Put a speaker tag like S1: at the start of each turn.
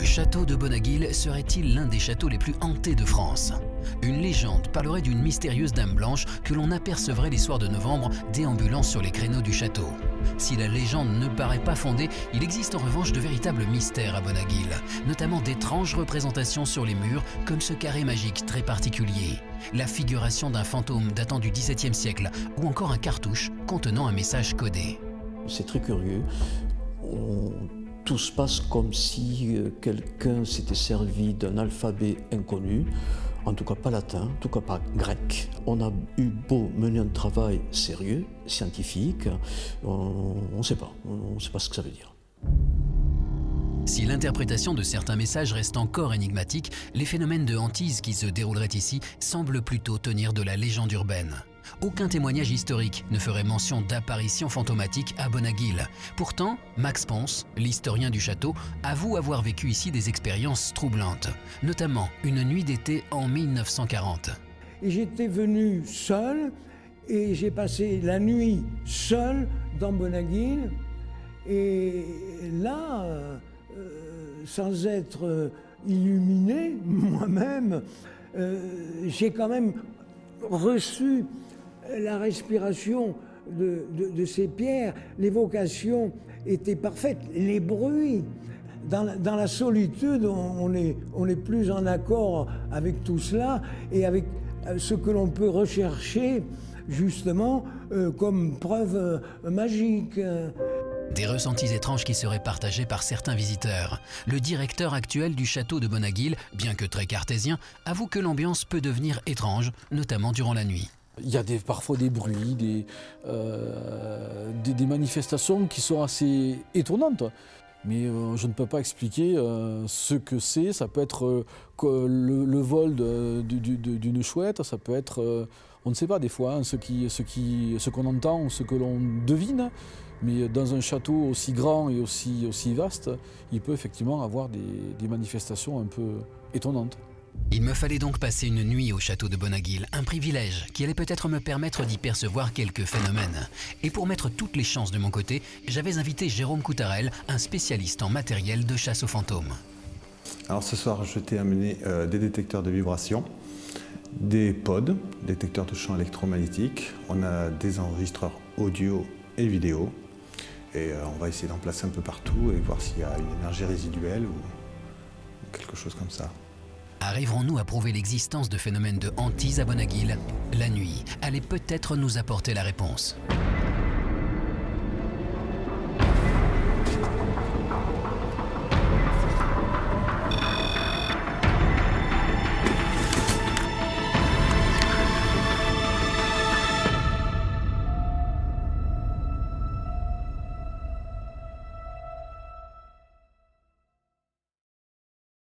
S1: Le château de Bonaguil serait-il l'un des châteaux les plus hantés de France? Une légende parlerait d'une mystérieuse dame blanche que l'on apercevrait les soirs de novembre déambulant sur les créneaux du château. Si la légende ne paraît pas fondée, il existe en revanche de véritables mystères à Bonaguil, notamment d'étranges représentations sur les murs comme ce carré magique très particulier, la figuration d'un fantôme datant du XVIIe siècle ou encore un cartouche contenant un message codé.
S2: C'est très curieux. Tout se passe comme si quelqu'un s'était servi d'un alphabet inconnu, en tout cas pas latin, en tout cas pas grec. On a eu beau mener un travail sérieux, scientifique, on ne sait pas ce que ça veut dire.
S1: Si l'interprétation de certains messages reste encore énigmatique, les phénomènes de hantise qui se dérouleraient ici semblent plutôt tenir de la légende urbaine. Aucun témoignage historique ne ferait mention d'apparitions fantomatiques à Bonaguil. Pourtant, Max Ponce, l'historien du château, avoue avoir vécu ici des expériences troublantes, notamment une nuit d'été en 1940.
S3: J'étais venu seul et j'ai passé la nuit seul dans Bonaguil. Et là, sans être illuminé moi-même, j'ai quand même reçu la respiration de ces pierres. L'évocation était parfaite. Les bruits, dans la solitude, on est plus en accord avec tout cela et avec ce que l'on peut rechercher justement comme preuve magique.
S1: Des ressentis étranges qui seraient partagés par certains visiteurs. Le directeur actuel du château de Bonaguil, bien que très cartésien, avoue que l'ambiance peut devenir étrange, notamment durant la nuit.
S4: Il y a parfois des bruits, des manifestations qui sont assez étonnantes. Mais je ne peux pas expliquer ce que c'est. Ça peut être le vol d'une chouette, ça peut être, on ne sait pas des fois, hein, ce qu'on entend, ce que l'on devine. Mais dans un château aussi grand et aussi vaste, il peut effectivement avoir des manifestations un peu étonnantes.
S1: Il me fallait donc passer une nuit au château de Bonaguil, un privilège qui allait peut-être me permettre d'y percevoir quelques phénomènes. Et pour mettre toutes les chances de mon côté, j'avais invité Jérôme Coutarel, un spécialiste en matériel de chasse aux fantômes.
S5: Alors ce soir, je t'ai amené des détecteurs de vibrations, des pods, détecteurs de champs électromagnétiques, on a des enregistreurs audio et vidéo, et on va essayer d'en placer un peu partout et voir s'il y a une énergie résiduelle ou quelque chose comme ça.
S1: Arriverons-nous à prouver l'existence de phénomènes de hantise à Bonaguil? La nuit allait peut-être nous apporter la réponse.